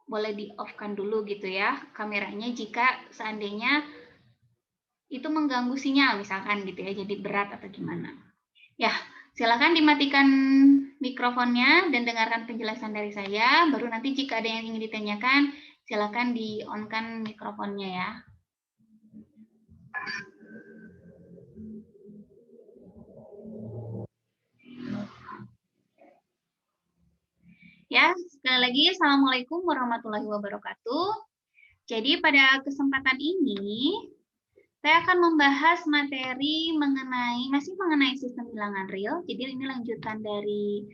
boleh di-off-kan dulu gitu ya kameranya jika seandainya itu mengganggu sinyal misalkan gitu ya, jadi berat atau gimana. Ya, silakan dimatikan mikrofonnya dan dengarkan penjelasan dari saya, baru nanti jika ada yang ingin ditanyakan, silakan di-on-kan mikrofonnya ya. Ya, sekali lagi Assalamualaikum warahmatullahi wabarakatuh. Jadi pada kesempatan ini, saya akan membahas materi masih mengenai sistem bilangan real. Jadi ini lanjutan dari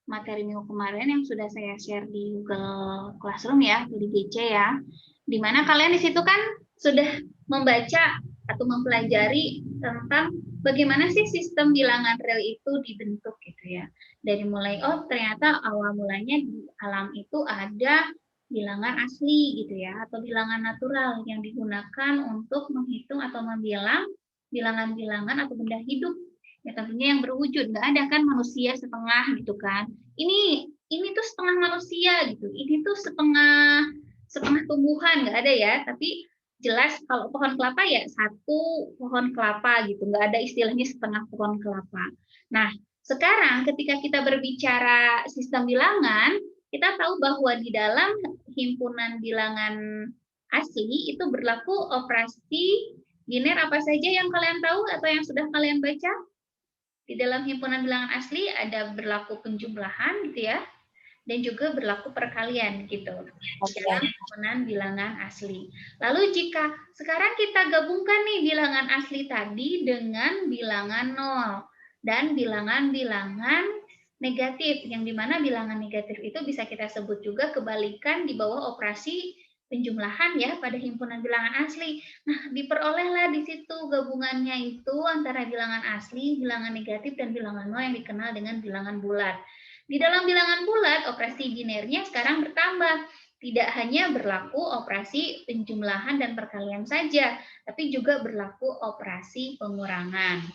materi minggu kemarin yang sudah saya share di Google Classroom ya, di GC ya. Dimana kalian di situ kan sudah membaca atau mempelajari tentang bagaimana sih sistem bilangan real itu dibentuk gitu ya. Dari mulai, oh ternyata awal mulanya di alam itu ada bilangan asli gitu ya, atau bilangan natural yang digunakan untuk menghitung atau membilang bilangan-bilangan atau benda hidup. Ya tentunya yang berwujud, nggak ada kan manusia setengah gitu kan. Ini tuh setengah manusia gitu, ini tuh setengah tumbuhan, nggak ada ya, tapi jelas kalau pohon kelapa ya satu pohon kelapa gitu, nggak ada istilahnya setengah pohon kelapa. Nah, sekarang ketika kita berbicara sistem bilangan, kita tahu bahwa di dalam himpunan bilangan asli itu berlaku operasi biner apa saja yang kalian tahu atau yang sudah kalian baca? Di dalam himpunan bilangan asli ada berlaku penjumlahan gitu ya, dan juga berlaku perkalian gitu di dalam himpunan bilangan asli. Lalu jika sekarang kita gabungkan nih bilangan asli tadi dengan bilangan nol dan bilangan-bilangan negatif, yang dimana bilangan negatif itu bisa kita sebut juga kebalikan di bawah operasi penjumlahan ya pada himpunan bilangan asli. Nah, diperolehlah di situ gabungannya itu antara bilangan asli, bilangan negatif, dan bilangan nol yang dikenal dengan bilangan bulat. Di dalam bilangan bulat, operasi binernya sekarang bertambah. Tidak hanya berlaku operasi penjumlahan dan perkalian saja, tapi juga berlaku operasi pengurangan.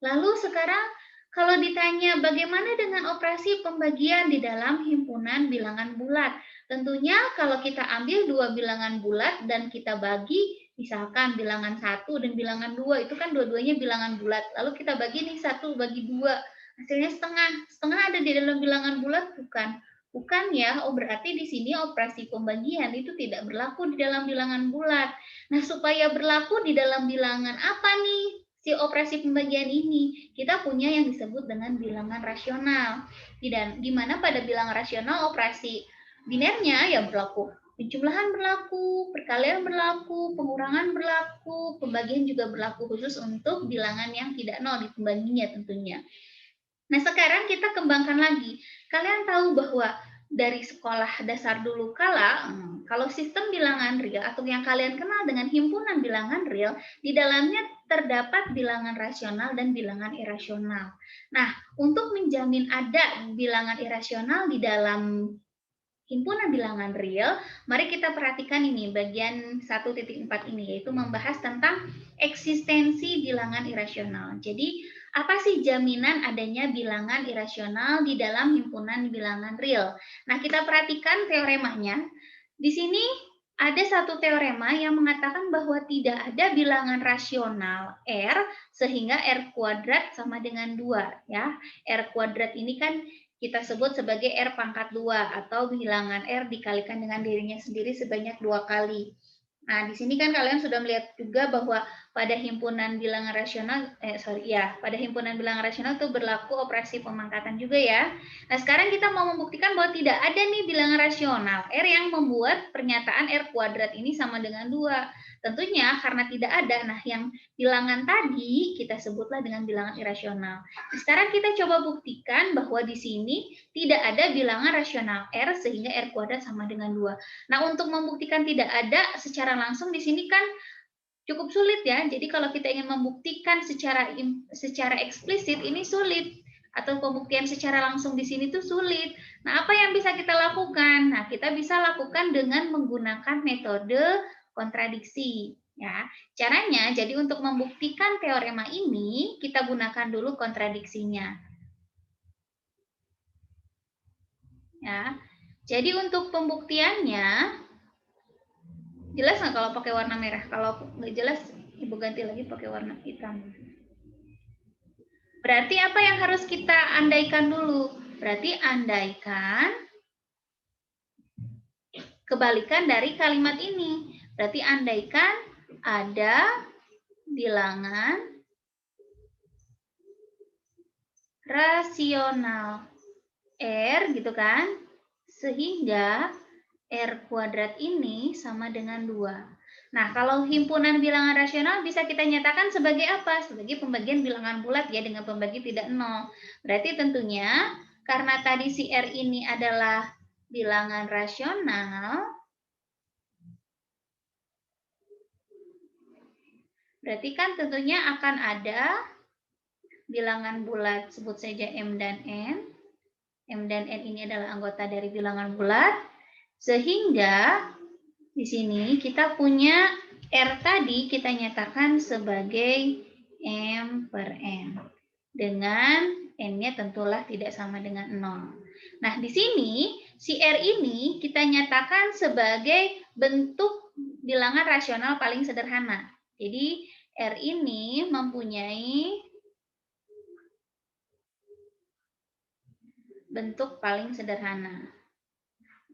Lalu sekarang kalau ditanya bagaimana dengan operasi pembagian di dalam himpunan bilangan bulat? Tentunya kalau kita ambil dua bilangan bulat dan kita bagi, misalkan bilangan 1 dan bilangan 2, itu kan dua-duanya bilangan bulat. Lalu kita bagi nih 1 bagi 2, hasilnya setengah. Setengah ada di dalam bilangan bulat bukan? Bukan ya, oh berarti di sini operasi pembagian itu tidak berlaku di dalam bilangan bulat. Nah, supaya berlaku di dalam bilangan apa nih? Si operasi pembagian ini kita punya yang disebut dengan bilangan rasional, di mana pada bilangan rasional operasi binernya ya berlaku, penjumlahan berlaku, perkalian berlaku, pengurangan berlaku, pembagian juga berlaku, khusus untuk bilangan yang tidak nol di pembaginya tentunya. Nah, sekarang kita kembangkan lagi. Kalian tahu bahwa dari sekolah dasar dulu kala, kalau sistem bilangan real atau yang kalian kenal dengan himpunan bilangan real, di dalamnya terdapat bilangan rasional dan bilangan irasional. Nah, untuk menjamin ada bilangan irasional di dalam himpunan bilangan real, mari kita perhatikan ini bagian 1.4 ini, yaitu membahas tentang eksistensi bilangan irasional. Jadi, apa sih jaminan adanya bilangan irasional di dalam himpunan bilangan real? Nah, kita perhatikan teoremanya. Di sini ada satu teorema yang mengatakan bahwa tidak ada bilangan rasional R sehingga R kuadrat sama dengan 2 ya. R kuadrat ini kan kita sebut sebagai R pangkat 2 atau bilangan R dikalikan dengan dirinya sendiri sebanyak 2 kali. Nah, di sini kan kalian sudah melihat juga bahwa pada himpunan bilangan rasional, pada himpunan bilangan rasional itu berlaku operasi pemangkatan juga ya. Nah, sekarang kita mau membuktikan bahwa tidak ada nih bilangan rasional R yang membuat pernyataan R kuadrat ini sama dengan 2. Tentunya karena tidak ada, nah yang bilangan tadi kita sebutlah dengan bilangan irasional. Nah, sekarang kita coba buktikan bahwa di sini tidak ada bilangan rasional R sehingga R kuadrat sama dengan 2. Nah, untuk membuktikan tidak ada secara langsung di sini kan cukup sulit ya. Jadi kalau kita ingin membuktikan secara eksplisit ini sulit, atau pembuktian secara langsung di sini tuh sulit. Nah, apa yang bisa kita lakukan? Nah, kita bisa lakukan dengan menggunakan metode kontradiksi ya. Caranya jadi untuk membuktikan teorema ini kita gunakan dulu kontradiksinya. Ya. Jadi untuk pembuktiannya, jelas nggak kalau pakai warna merah? Kalau nggak jelas, Ibu ganti lagi pakai warna hitam. Berarti apa yang harus kita andaikan dulu? Berarti andaikan kebalikan dari kalimat ini. Berarti andaikan ada bilangan rasional R gitu kan, sehingga R kuadrat ini sama dengan 2. Nah, kalau himpunan bilangan rasional bisa kita nyatakan sebagai apa? Sebagai pembagian bilangan bulat ya, dengan pembagi tidak nol. Berarti tentunya karena tadi si R ini adalah bilangan rasional, berarti kan tentunya akan ada bilangan bulat, sebut saja M dan N. M dan N ini adalah anggota dari bilangan bulat, sehingga di sini kita punya R tadi kita nyatakan sebagai M per N. Dengan N-nya tentulah tidak sama dengan 0. Nah, di sini si R ini kita nyatakan sebagai bentuk bilangan rasional paling sederhana. Jadi, R ini mempunyai bentuk paling sederhana.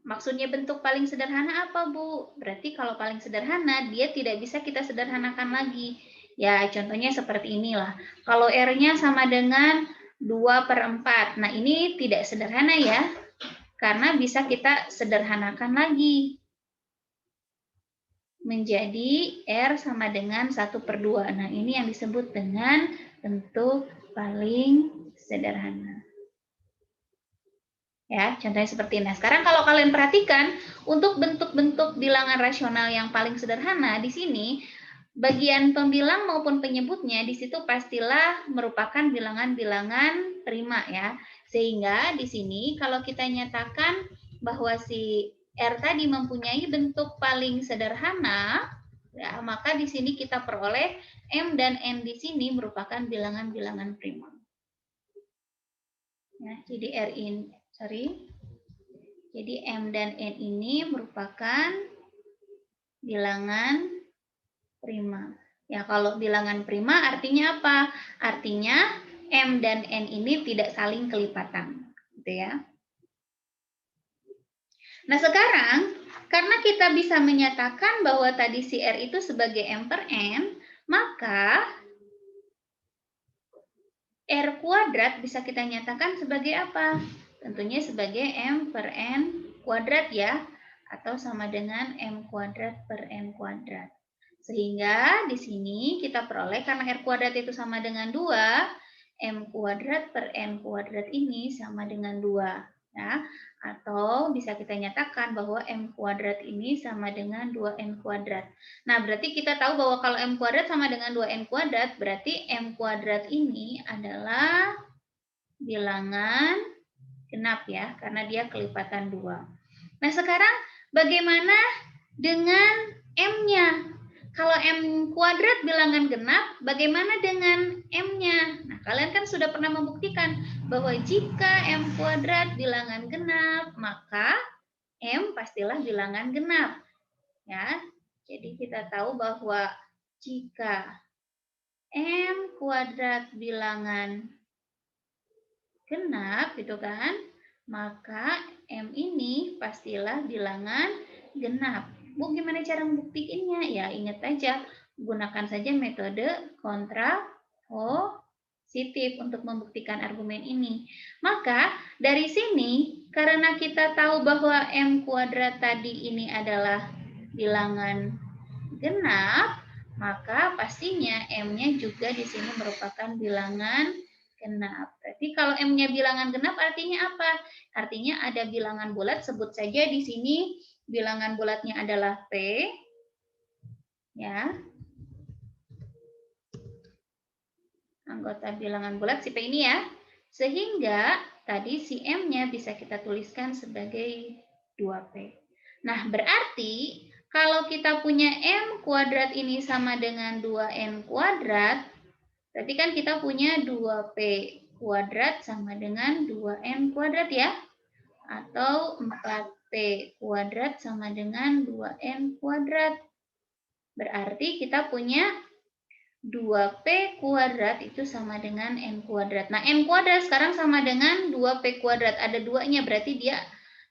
Maksudnya bentuk paling sederhana apa, Bu? Berarti kalau paling sederhana, dia tidak bisa kita sederhanakan lagi. Ya, contohnya seperti inilah. Kalau R-nya sama dengan 2/4. Nah, ini tidak sederhana ya, karena bisa kita sederhanakan lagi. Menjadi R sama dengan 1/2. Nah, ini yang disebut dengan bentuk paling sederhana. Ya, contohnya seperti ini. Nah, sekarang kalau kalian perhatikan, untuk bentuk-bentuk bilangan rasional yang paling sederhana di sini, bagian pembilang maupun penyebutnya di situ pastilah merupakan bilangan-bilangan prima ya. Sehingga di sini kalau kita nyatakan bahwa si R tadi mempunyai bentuk paling sederhana, ya, maka di sini kita peroleh M dan N di sini merupakan bilangan-bilangan prima. Ya, jadi jadi M dan N ini merupakan bilangan prima. Ya, kalau bilangan prima artinya apa? Artinya M dan N ini tidak saling kelipatan, gitu ya. Nah, sekarang karena kita bisa menyatakan bahwa tadi si R itu sebagai M per N, maka R kuadrat bisa kita nyatakan sebagai apa? Tentunya sebagai M per N kuadrat ya, atau sama dengan M kuadrat per N kuadrat. Sehingga di sini kita peroleh karena R kuadrat itu sama dengan 2, M kuadrat per N kuadrat ini sama dengan 2. Ya, atau bisa kita nyatakan bahwa M kuadrat ini sama dengan 2N kuadrat. Nah, berarti kita tahu bahwa kalau M kuadrat sama dengan 2N kuadrat, berarti M kuadrat ini adalah bilangan genap ya, karena dia kelipatan 2. Nah, sekarang bagaimana dengan M-nya? Kalau M kuadrat bilangan genap, bagaimana dengan M-nya? Nah, kalian kan sudah pernah membuktikan bahwa jika M kuadrat bilangan genap, maka M pastilah bilangan genap. Ya, jadi kita tahu bahwa jika M kuadrat bilangan genap, gitu kan, maka M ini pastilah bilangan genap. Bu, gimana cara membuktikannya? Ya, ingat aja, gunakan saja metode kontrapositif untuk membuktikan argumen ini. Maka, dari sini, karena kita tahu bahwa M kuadrat tadi ini adalah bilangan genap, maka pastinya M-nya juga di sini merupakan bilangan genap. Berarti kalau M-nya bilangan genap artinya apa? Artinya ada bilangan bulat, sebut saja di sini bilangan bulatnya adalah P, ya. Anggota bilangan bulat si P ini ya. Sehingga tadi si M-nya bisa kita tuliskan sebagai 2P. Nah, berarti kalau kita punya M kuadrat ini sama dengan 2N kuadrat, berarti kan kita punya 2P kuadrat sama dengan 2N kuadrat ya. Atau 4P 2P² sama dengan 2N². Berarti kita punya 2P² itu sama dengan N². Nah, N² sekarang sama dengan 2P². Ada duanya, berarti dia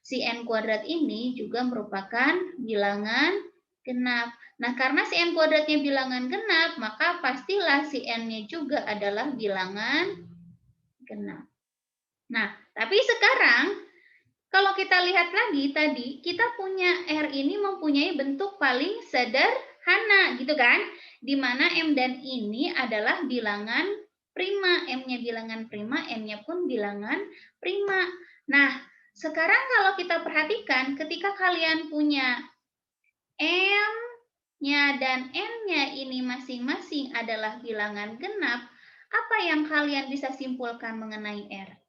si N² ini juga merupakan bilangan genap. Nah, karena si N² bilangan genap, maka pastilah si N-nya juga adalah bilangan genap. Nah, tapi sekarang kalau kita lihat lagi tadi, kita punya R ini mempunyai bentuk paling sederhana, gitu kan? Di mana M dan ini adalah bilangan prima. M-nya bilangan prima, N-nya pun bilangan prima. Nah, sekarang kalau kita perhatikan, ketika kalian punya M-nya dan N-nya ini masing-masing adalah bilangan genap, apa yang kalian bisa simpulkan mengenai R?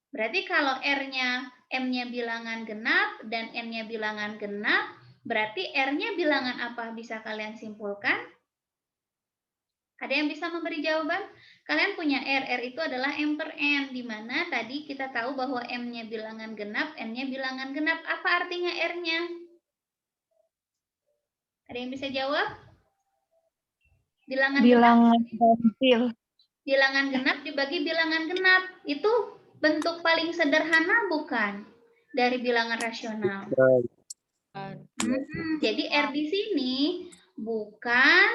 Berarti kalau R-nya, M-nya bilangan genap dan N-nya bilangan genap, berarti R-nya bilangan apa bisa kalian simpulkan? Ada yang bisa memberi jawaban? Kalian punya R itu adalah M per N, di mana tadi kita tahu bahwa M-nya bilangan genap, N-nya bilangan genap. Apa artinya R-nya? Ada yang bisa jawab? Bilangan ganjil. Bilangan genap dibagi bilangan genap. Itu bentuk paling sederhana bukan? Dari bilangan rasional. Jadi R di sini bukan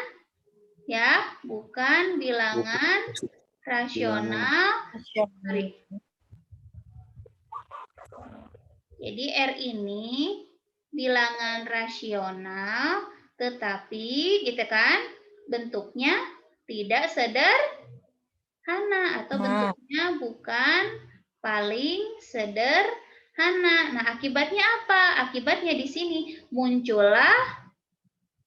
bilangan rasional. Jadi R ini bilangan rasional, tetapi gitu kan, bentuknya tidak sederhana atau bentuknya bukan paling sederhana. Nah, akibatnya apa? Akibatnya di sini muncullah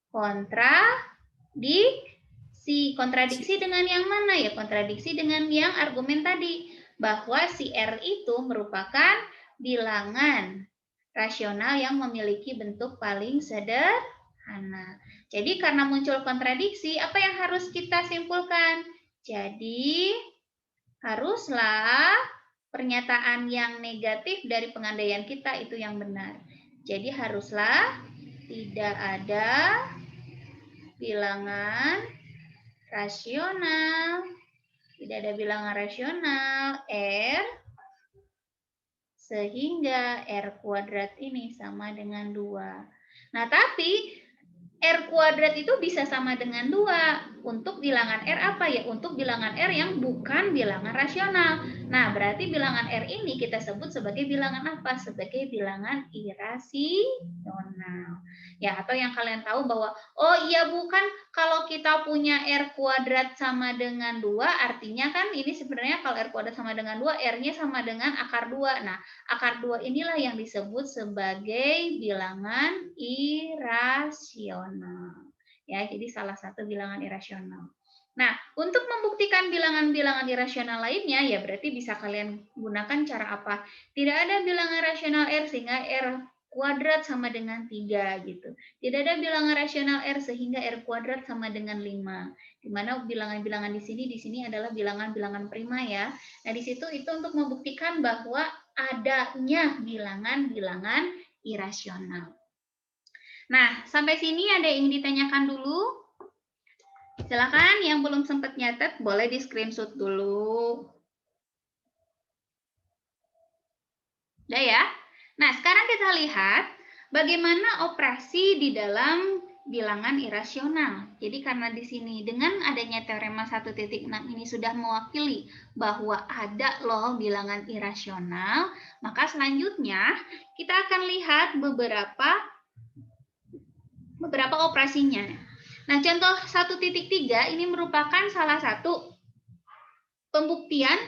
kontradiksi. Kontradiksi dengan yang mana ya? Kontradiksi dengan yang argumen tadi, bahwa si R itu merupakan bilangan rasional yang memiliki bentuk paling sederhana. Jadi karena muncul kontradiksi, apa yang harus kita simpulkan? Jadi haruslah pernyataan yang negatif dari pengandaian kita itu yang benar. Jadi haruslah tidak ada bilangan rasional. Tidak ada bilangan rasional R sehingga R² ini sama dengan 2. Nah, tapi R² itu bisa sama dengan 2. Untuk bilangan R apa ya? Untuk bilangan R yang bukan bilangan rasional. Nah, berarti bilangan R ini kita sebut sebagai bilangan apa? Sebagai bilangan irasional. Ya, atau yang kalian tahu bahwa, oh iya bukan, kalau kita punya R² sama dengan 2, artinya kan ini sebenarnya kalau R² sama dengan 2, R-nya sama dengan akar 2. Nah, akar 2 inilah yang disebut sebagai bilangan irasional. Ya, jadi salah satu bilangan irasional. Nah, untuk membuktikan bilangan-bilangan irasional lainnya, ya berarti bisa kalian gunakan cara apa? Tidak ada bilangan rasional R sehingga R² sama dengan 3 gitu. Tidak ada bilangan rasional R sehingga R² sama dengan 5. Di mana bilangan-bilangan di sini adalah bilangan-bilangan prima ya. Nah, di situ itu untuk membuktikan bahwa adanya bilangan-bilangan irasional. Nah, sampai sini ada yang ditanyakan dulu? Silakan yang belum sempat nyatet boleh di screenshot dulu. Udah ya? Nah, sekarang kita lihat bagaimana operasi di dalam bilangan irasional. Jadi karena di sini dengan adanya teorema 1.6 ini sudah mewakili bahwa ada loh bilangan irasional, maka selanjutnya kita akan lihat beberapa operasinya. Nah, contoh 1.3 ini merupakan salah satu pembuktian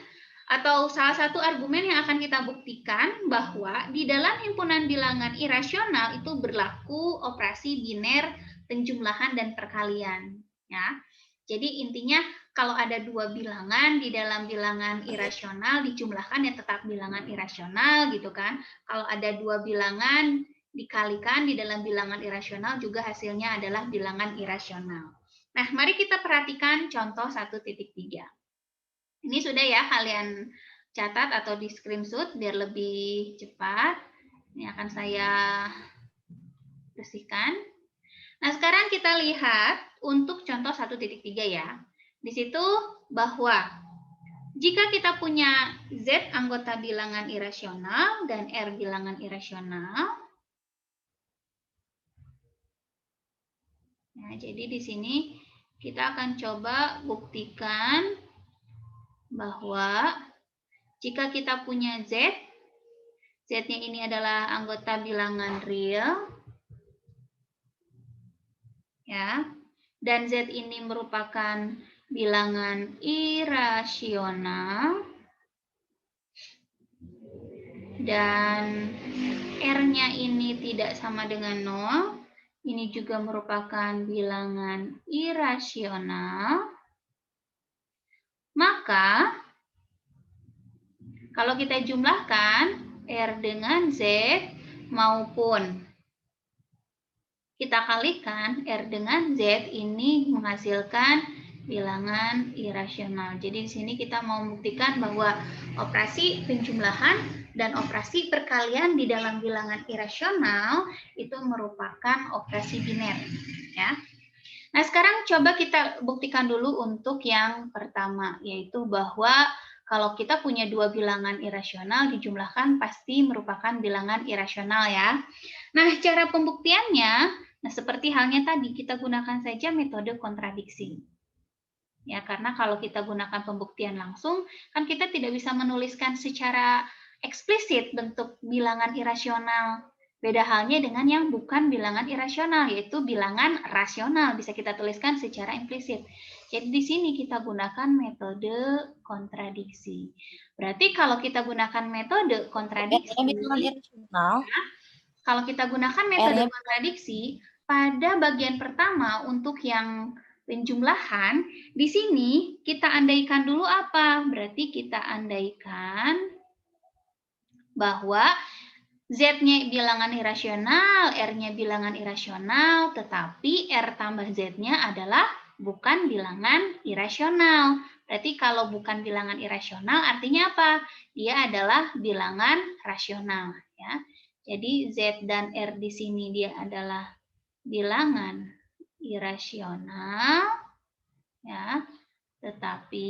atau salah satu argumen yang akan kita buktikan bahwa di dalam himpunan bilangan irasional itu berlaku operasi biner penjumlahan dan perkalian. Ya. Jadi intinya kalau ada dua bilangan di dalam bilangan irasional dijumlahkan ya tetap bilangan irasional gitu kan. Kalau ada dua bilangan dikalikan di dalam bilangan irasional juga hasilnya adalah bilangan irasional. Nah, mari kita perhatikan contoh 1.3. Ini sudah ya kalian catat atau di screenshot biar lebih cepat. Ini akan saya bersihkan. Nah, sekarang kita lihat untuk contoh 1.3 ya. Di situ bahwa jika kita punya Z anggota bilangan irasional dan R bilangan irasional, nah, jadi di sini kita akan coba buktikan bahwa jika kita punya Z, Z-nya ini adalah anggota bilangan real, ya, dan Z ini merupakan bilangan irasional, dan R-nya ini tidak sama dengan 0, ini juga merupakan bilangan irasional, maka kalau kita jumlahkan R dengan Z maupun kita kalikan R dengan Z, ini menghasilkan bilangan irasional. Jadi di sini kita mau membuktikan bahwa operasi penjumlahan dan operasi perkalian di dalam bilangan irasional itu merupakan operasi biner, ya. Nah, sekarang coba kita buktikan dulu untuk yang pertama, yaitu bahwa kalau kita punya dua bilangan irasional dijumlahkan pasti merupakan bilangan irasional, ya. Nah, cara pembuktiannya, nah seperti halnya tadi kita gunakan saja metode kontradiksi. Ya, karena kalau kita gunakan pembuktian langsung, kan kita tidak bisa menuliskan secara eksplisit bentuk bilangan irasional. Beda halnya dengan yang bukan bilangan irasional, yaitu bilangan rasional. Bisa kita tuliskan secara implisit. Jadi di sini kita gunakan metode kontradiksi. Berarti kalau kita gunakan metode kontradiksi, kalau kita gunakan metode kontradiksi, pada bagian pertama untuk yang penjumlahan, di sini kita andaikan dulu apa? Berarti kita andaikan bahwa Z-nya bilangan irasional, R-nya bilangan irasional, tetapi R tambah Z-nya adalah bukan bilangan irasional. Berarti kalau bukan bilangan irasional artinya apa? Dia adalah bilangan rasional, ya. Jadi Z dan R di sini dia adalah bilangan irasional, ya. Tetapi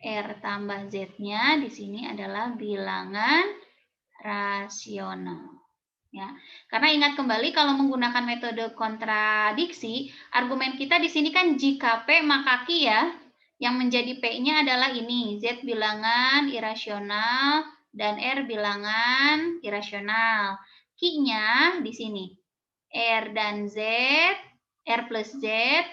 R tambah Z-nya di sini adalah bilangan rasional, ya. Karena ingat kembali kalau menggunakan metode kontradiksi, argumen kita di sini kan jika P maka Q, ya. Yang menjadi P-nya adalah ini, Z bilangan irasional dan R bilangan irasional. Q-nya di sini R dan Z, R plus Z,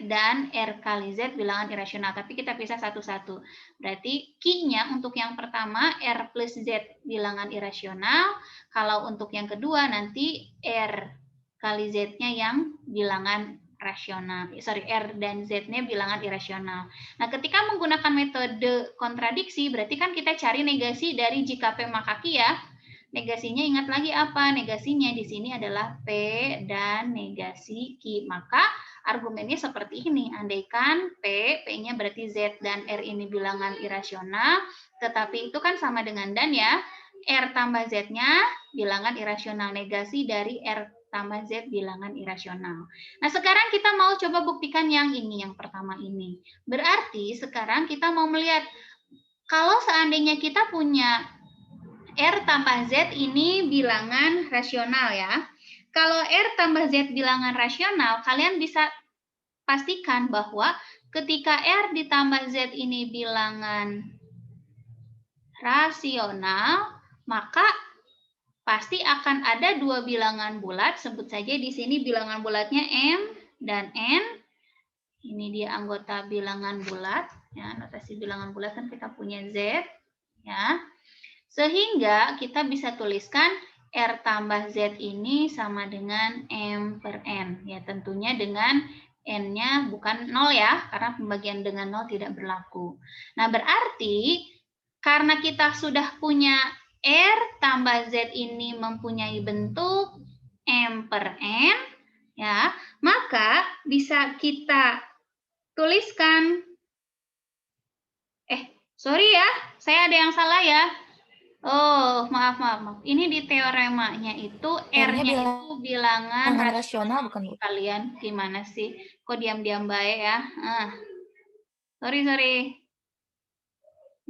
dan R kali Z bilangan irasional. Tapi kita pisah satu-satu. Berarti Q-nya untuk yang pertama R plus Z bilangan irasional. Kalau untuk yang kedua nanti R kali Z-nya yang bilangan rasional. R dan Z-nya bilangan irasional. Nah, ketika menggunakan metode kontradiksi, berarti kan kita cari negasi dari jika P maka Q, ya. Negasinya ingat lagi apa? Negasinya di sini adalah P dan negasi Q. Maka argumennya seperti ini. Andaikan P-nya berarti Z dan R ini bilangan irasional, tetapi itu kan sama dengan dan, ya. R tambah Z-nya bilangan irasional, negasi dari R tambah Z bilangan irasional. Nah, sekarang kita mau coba buktikan yang ini, yang pertama ini. Berarti sekarang kita mau melihat, kalau seandainya kita punya R tambah Z ini bilangan rasional, ya. Kalau R tambah Z bilangan rasional, kalian bisa pastikan bahwa ketika R ditambah Z ini bilangan rasional, maka pasti akan ada dua bilangan bulat. Sebut saja di sini bilangan bulatnya M dan N. Ini dia anggota bilangan bulat, ya. Notasi bilangan bulat kan kita punya Z, ya. Sehingga kita bisa tuliskan R tambah Z ini sama dengan M per N. Ya, tentunya dengan N-nya bukan 0, ya, karena pembagian dengan 0 tidak berlaku. Nah, berarti karena kita sudah punya R tambah Z ini mempunyai bentuk M per N, ya, maka bisa kita tuliskan, sorry ya, saya ada yang salah, ya. Oh, maaf. Ini di teoremanya itu R-nya itu bilangan rasional bukan, Bu? Kalian gimana sih? Kok diam-diam baik ya? Sorry.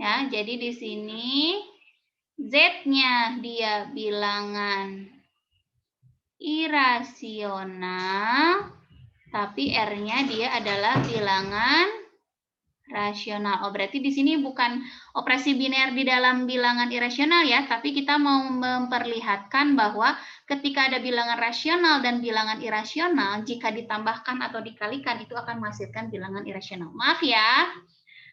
Ya, jadi di sini Z-nya dia bilangan irasional, tapi R-nya dia adalah bilangan rasional. Oh, berarti di sini bukan operasi biner di dalam bilangan irasional ya, tapi kita mau memperlihatkan bahwa ketika ada bilangan rasional dan bilangan irasional, jika ditambahkan atau dikalikan itu akan menghasilkan bilangan irasional. Maaf ya.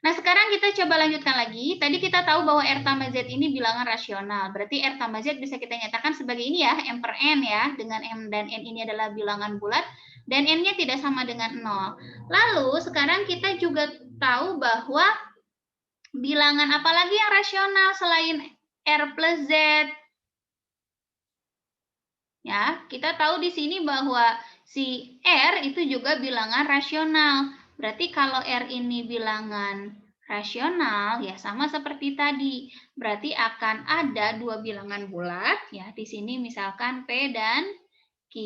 Nah, sekarang kita coba lanjutkan lagi. Tadi kita tahu bahwa R tambah Z ini bilangan rasional. Berarti R tambah Z bisa kita nyatakan sebagai ini ya, M per N ya. Dengan M dan N ini adalah bilangan bulat. Dan N-nya tidak sama dengan 0. Lalu, sekarang kita juga tahu bahwa bilangan apa lagi yang rasional selain R plus Z? Ya, kita tahu di sini bahwa si R itu juga bilangan rasional. Berarti kalau R ini bilangan rasional, ya sama seperti tadi. Berarti akan ada dua bilangan bulat, ya di sini misalkan P dan Q,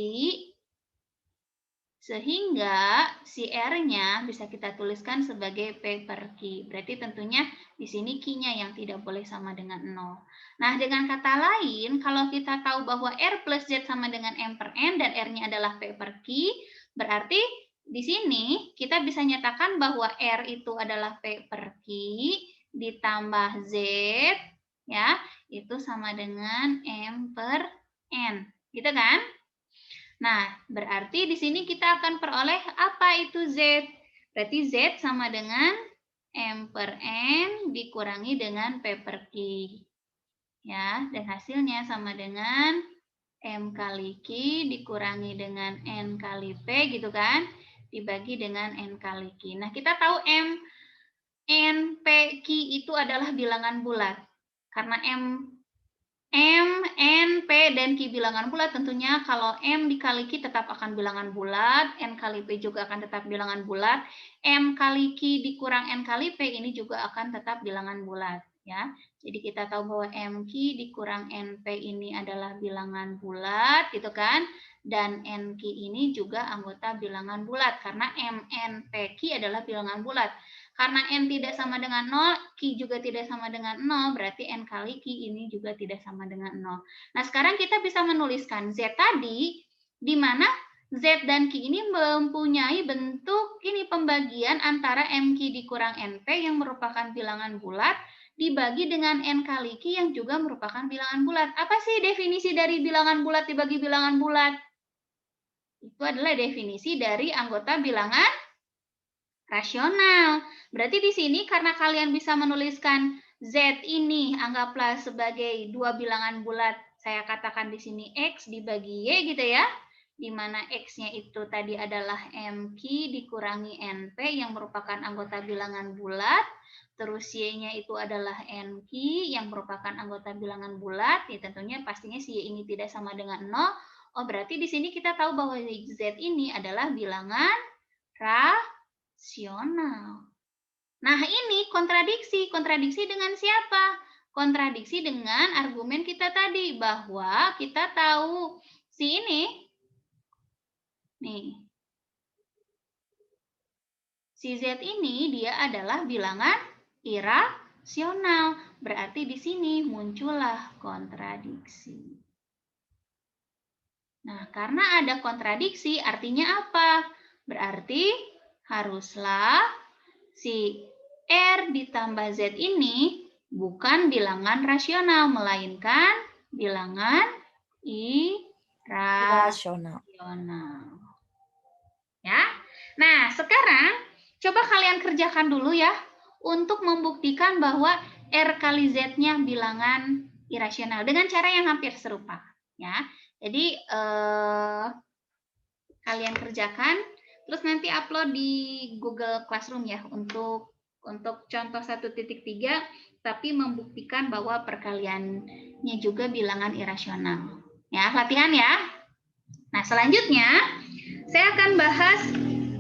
sehingga si R-nya bisa kita tuliskan sebagai P per Q. Berarti tentunya di sini Q-nya yang tidak boleh sama dengan 0. Nah, dengan kata lain, kalau kita tahu bahwa R plus Z sama dengan M per N dan R-nya adalah P per Q, berarti di sini kita bisa nyatakan bahwa R itu adalah P per Q ditambah Z, ya, itu sama dengan M per N. Gitu kan? Nah, berarti di sini kita akan peroleh apa itu Z? Berarti Z sama dengan M per N dikurangi dengan P per Q. Ya, dan hasilnya sama dengan M kali Q dikurangi dengan N kali P gitu kan? Dibagi dengan N kali Q. Nah, kita tahu N, P, Q itu adalah bilangan bulat. Karena M, N, P, dan Q bilangan bulat, tentunya kalau M dikali Q tetap akan bilangan bulat, N kali P juga akan tetap bilangan bulat, M kali Q dikurang N kali P ini juga akan tetap bilangan bulat. Ya, jadi kita tahu bahwa MQ dikurang NP ini adalah bilangan bulat, gitu kan? Dan NQ ini juga anggota bilangan bulat, karena MNPQ adalah bilangan bulat. Karena N tidak sama dengan 0, Q juga tidak sama dengan 0, berarti N kali Q ini juga tidak sama dengan 0. Nah, sekarang kita bisa menuliskan Z tadi, di mana Z dan Q ini mempunyai bentuk ini pembagian antara MQ dikurang NP yang merupakan bilangan bulat, dibagi dengan N kali Q yang juga merupakan bilangan bulat. Apa sih definisi dari bilangan bulat dibagi bilangan bulat? Itu adalah definisi dari anggota bilangan rasional. Berarti di sini karena kalian bisa menuliskan Z ini anggaplah sebagai dua bilangan bulat. Saya katakan di sini X dibagi Y gitu ya. Di mana X-nya itu tadi adalah MQ dikurangi NP yang merupakan anggota bilangan bulat. Terus Y-nya itu adalah NQ yang merupakan anggota bilangan bulat. Ya tentunya pastinya si Y ini tidak sama dengan 0. Oh berarti di sini kita tahu bahwa Z ini adalah bilangan rasional. Nah, ini kontradiksi. Kontradiksi dengan siapa? Kontradiksi dengan argumen kita tadi bahwa kita tahu si ini nih. Si Z ini dia adalah bilangan irasional. Berarti di sini muncullah kontradiksi. Nah, karena ada kontradiksi artinya apa? Berarti haruslah si R ditambah Z ini bukan bilangan rasional, melainkan bilangan irasional. Ya. Nah, sekarang coba kalian kerjakan dulu ya untuk membuktikan bahwa R kali Z-nya bilangan irasional dengan cara yang hampir serupa. Ya. Jadi, kalian kerjakan, terus nanti upload di Google Classroom ya untuk contoh 1.3, tapi membuktikan bahwa perkaliannya juga bilangan irasional. Ya, latihan ya. Nah, selanjutnya saya akan bahas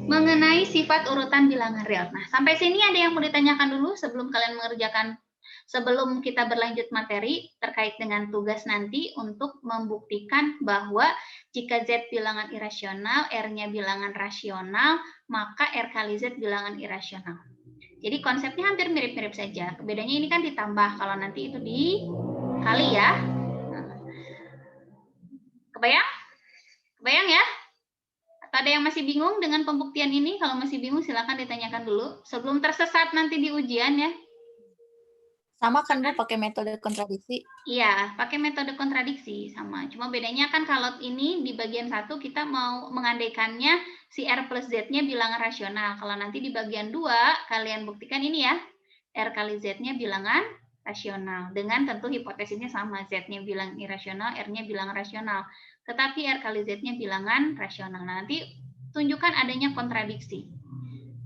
mengenai sifat urutan bilangan real. Nah, sampai sini ada yang mau ditanyakan dulu sebelum kalian mengerjakan sebelum kita berlanjut materi terkait dengan tugas nanti untuk membuktikan bahwa jika Z bilangan irasional, R-nya bilangan rasional, maka R kali Z bilangan irasional. Jadi konsepnya hampir mirip-mirip saja. Bedanya ini kan ditambah, kalau nanti itu dikali ya. Kebayang? Kebayang ya? Atau ada yang masih bingung dengan pembuktian ini? Kalau masih bingung silakan ditanyakan dulu sebelum tersesat nanti di ujian ya. Sama kan Bu pakai metode kontradiksi? Iya, pakai metode kontradiksi sama. Cuma bedanya kan kalau ini di bagian 1 kita mau mengandaikannya si R plus Z-nya bilangan rasional. Kalau nanti di bagian 2 kalian buktikan ini ya, R kali Z-nya bilangan rasional. Dengan tentu hipotesisnya sama, Z-nya bilang irasional, R-nya bilangan rasional. Tetapi R kali Z-nya bilangan rasional. Nah, nanti tunjukkan adanya kontradiksi.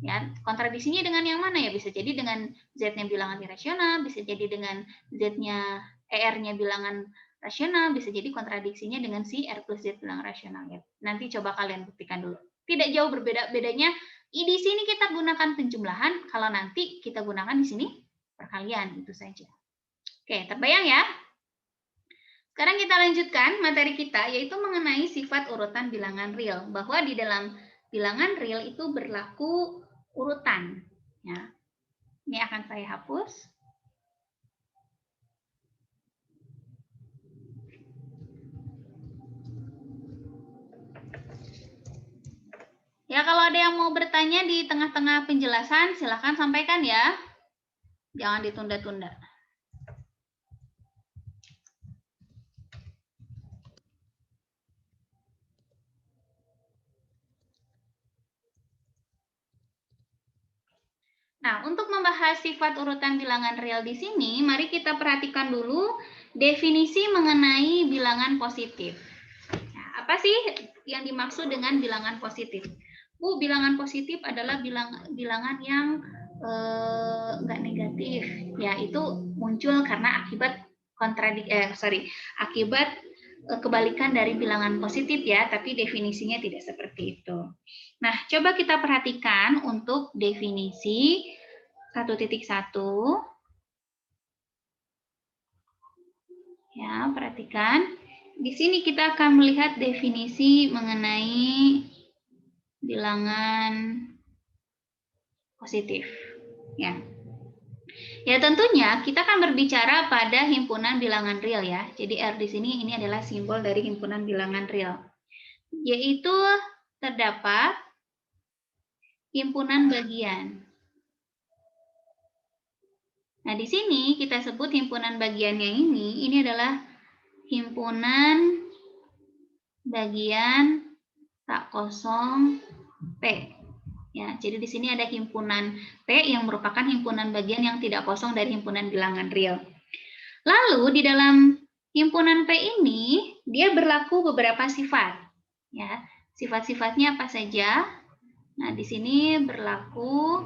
Ya, kontradiksinya dengan yang mana ya? Bisa jadi dengan Z-nya bilangan irasional, bisa jadi dengan Z-nya R-nya bilangan rasional, bisa jadi kontradiksinya dengan si R plus Z bilangan rasional. Ya. Nanti coba kalian buktikan dulu. Tidak jauh berbeda, bedanya di sini kita gunakan penjumlahan, kalau nanti kita gunakan di sini perkalian, itu saja. Oke, terbayang ya? Sekarang kita lanjutkan materi kita, yaitu mengenai sifat urutan bilangan real. Bahwa di dalam bilangan real itu berlaku urutan. Ya. Ini akan saya hapus. Ya, kalau ada yang mau bertanya di tengah-tengah penjelasan, silakan sampaikan ya. Jangan ditunda-tunda. Nah, untuk membahas sifat urutan bilangan real di sini, mari kita perhatikan dulu definisi mengenai bilangan positif. Nah, apa sih yang dimaksud dengan bilangan positif? Bilangan positif adalah bilangan yang nggak negatif, ya itu muncul karena akibat kebalikan dari bilangan positif ya, tapi definisinya tidak seperti itu. Nah, coba kita perhatikan untuk definisi 1.1. Ya, perhatikan. Di sini kita akan melihat definisi mengenai bilangan positif. Ya. Ya, tentunya kita akan berbicara pada himpunan bilangan real ya. Jadi R di sini ini adalah simbol dari himpunan bilangan real. Yaitu terdapat himpunan bagian. Nah, di sini kita sebut himpunan bagiannya ini adalah himpunan bagian tak kosong P. Ya, jadi di sini ada himpunan P yang merupakan himpunan bagian yang tidak kosong dari himpunan bilangan real. Lalu di dalam himpunan P ini dia berlaku beberapa sifat. Ya, sifat-sifatnya apa saja? Nah, di sini berlaku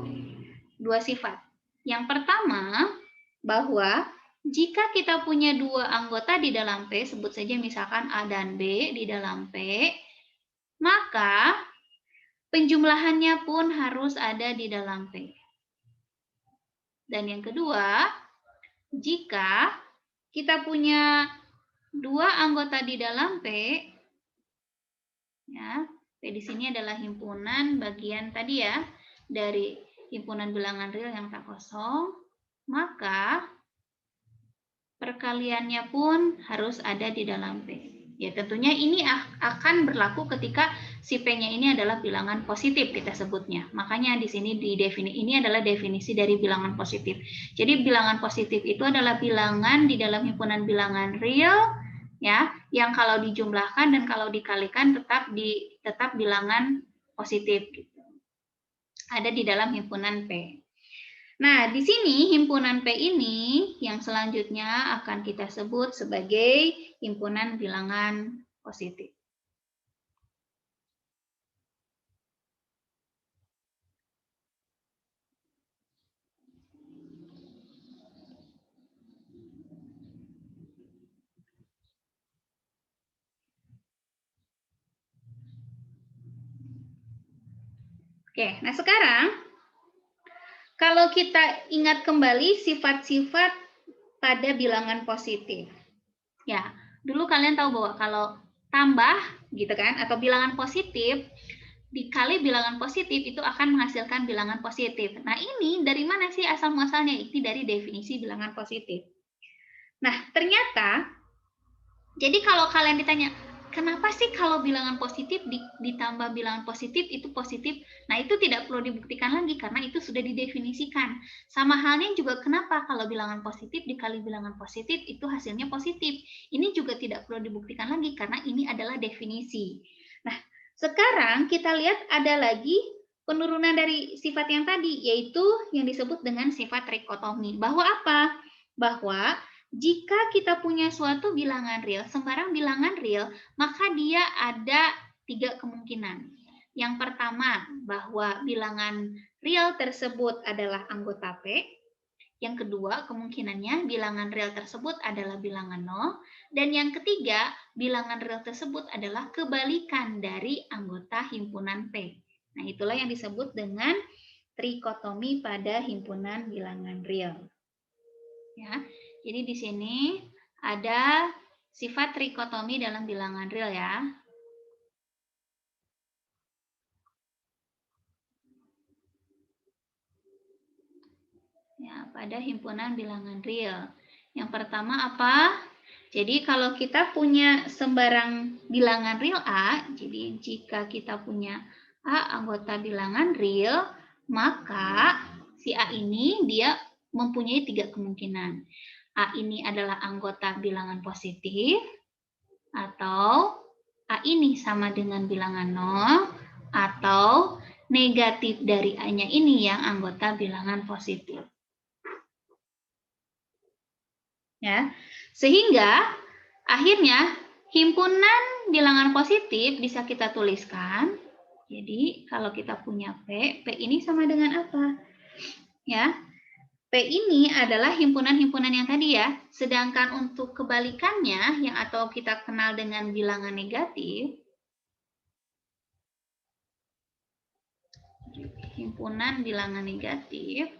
2 sifat. Yang pertama, bahwa jika kita punya 2 anggota di dalam P, sebut saja misalkan A dan B di dalam P, maka penjumlahannya pun harus ada di dalam P. Dan yang kedua, jika kita punya 2 anggota di dalam P, ya, P di sini adalah himpunan bagian tadi ya, dari himpunan bilangan real yang tak kosong, maka perkaliannya pun harus ada di dalam P. Ya, tentunya ini akan berlaku ketika si P-nya ini adalah bilangan positif kita sebutnya. Makanya di sini ini adalah definisi dari bilangan positif. Jadi bilangan positif itu adalah bilangan di dalam himpunan bilangan real ya, yang kalau dijumlahkan dan kalau dikalikan tetap bilangan positif gitu. Ada di dalam himpunan P. Nah, di sini himpunan P ini yang selanjutnya akan kita sebut sebagai himpunan bilangan positif. Oke, nah sekarang kalau kita ingat kembali sifat-sifat pada bilangan positif. Ya, dulu kalian tahu bahwa kalau tambah gitu kan atau bilangan positif dikali bilangan positif itu akan menghasilkan bilangan positif. Nah, ini dari mana sih asal muasalnya? Ini dari definisi bilangan positif. Nah, ternyata jadi kalau kalian ditanya, kenapa sih kalau bilangan positif ditambah bilangan positif itu positif? Nah, itu tidak perlu dibuktikan lagi karena itu sudah didefinisikan. Sama halnya juga kenapa kalau bilangan positif dikali bilangan positif itu hasilnya positif. Ini juga tidak perlu dibuktikan lagi karena ini adalah definisi. Nah, sekarang kita lihat ada lagi penurunan dari sifat yang tadi, yaitu yang disebut dengan sifat trikotomi. Bahwa apa? Bahwa jika kita punya suatu bilangan real, sembarang bilangan real, maka dia ada 3 kemungkinan. Yang pertama, bahwa bilangan real tersebut adalah anggota P. Yang kedua, kemungkinannya bilangan real tersebut adalah bilangan 0. Dan yang ketiga, bilangan real tersebut adalah kebalikan dari anggota himpunan P. Nah, itulah yang disebut dengan trikotomi pada himpunan bilangan real. Ya. Jadi di sini ada sifat trikotomi dalam bilangan real ya. Ya, pada himpunan bilangan real. Yang pertama apa? Jadi kalau kita punya sembarang bilangan real A, jadi jika kita punya A anggota bilangan real, maka si A ini dia mempunyai 3 kemungkinan. A ini adalah anggota bilangan positif, atau A ini sama dengan bilangan 0, atau negatif dari A-nya ini yang anggota bilangan positif. Ya, sehingga akhirnya himpunan bilangan positif bisa kita tuliskan. Jadi kalau kita punya P ini sama dengan apa? Ya, P ini adalah himpunan-himpunan yang tadi ya. Sedangkan untuk kebalikannya yang atau kita kenal dengan bilangan negatif, himpunan bilangan negatif,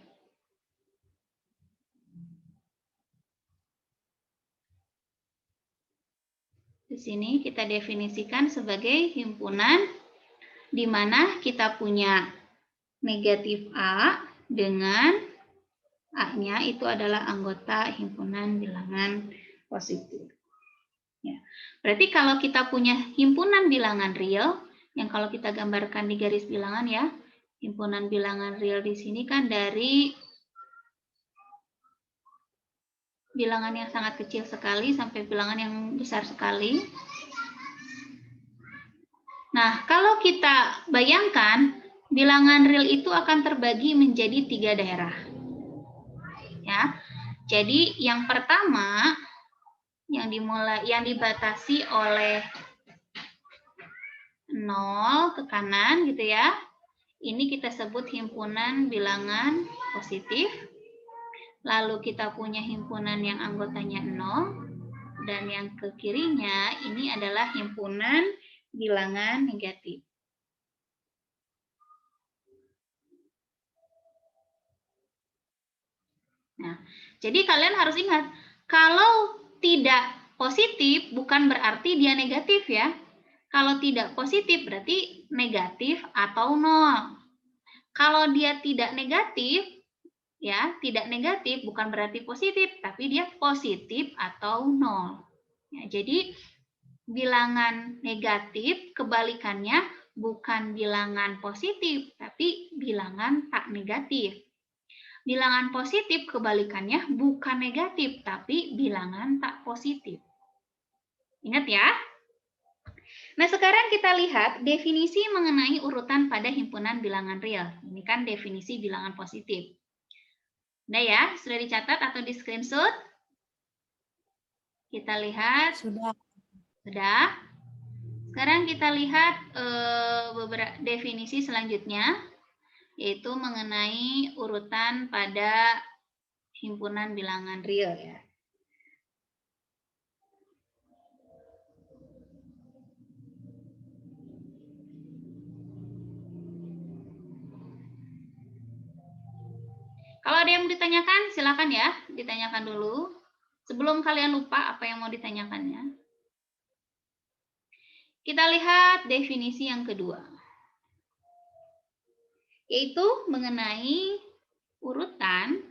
di sini kita definisikan sebagai himpunan di mana kita punya negatif A dengan A-nya itu adalah anggota himpunan bilangan positif. Ya. Berarti kalau kita punya himpunan bilangan real, yang kalau kita gambarkan di garis bilangan ya, himpunan bilangan real di sini kan dari bilangan yang sangat kecil sekali sampai bilangan yang besar sekali. Nah, kalau kita bayangkan, bilangan real itu akan terbagi menjadi 3 daerah. Ya. Jadi yang pertama yang dibatasi oleh 0 ke kanan gitu ya. Ini kita sebut himpunan bilangan positif. Lalu kita punya himpunan yang anggotanya 0 dan yang ke kirinya ini adalah himpunan bilangan negatif. Nah, jadi kalian harus ingat, kalau tidak positif bukan berarti dia negatif ya. Kalau tidak positif berarti negatif atau 0. Kalau dia tidak negatif, ya, tidak negatif bukan berarti positif, tapi dia positif atau 0. Ya, jadi bilangan negatif kebalikannya bukan bilangan positif, tapi bilangan tak negatif. Bilangan positif kebalikannya bukan negatif, tapi bilangan tak positif. Ingat ya? Nah, sekarang kita lihat definisi mengenai urutan pada himpunan bilangan real. Ini kan definisi bilangan positif. Udah ya? Sudah dicatat atau di screenshot? Kita lihat. Sudah. Sudah. Sekarang kita lihat beberapa definisi selanjutnya, yaitu mengenai urutan pada himpunan bilangan real ya. Kalau ada yang ditanyakan, silakan ya, ditanyakan dulu. Sebelum kalian lupa apa yang mau ditanyakannya, kita lihat definisi yang kedua, yaitu mengenai urutan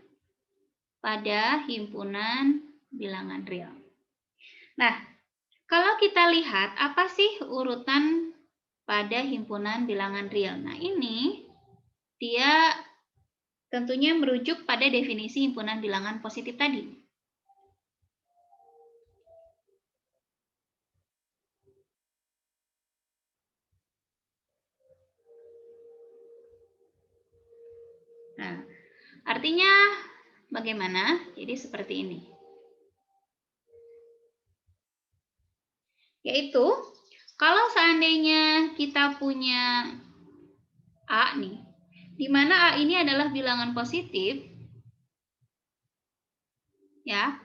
pada himpunan bilangan real. Nah, kalau kita lihat apa sih urutan pada himpunan bilangan real? Nah, ini dia tentunya merujuk pada definisi himpunan bilangan positif tadi. Nah, artinya bagaimana? Jadi seperti ini. Yaitu, kalau seandainya kita punya A nih, di mana A ini adalah bilangan positif, ya.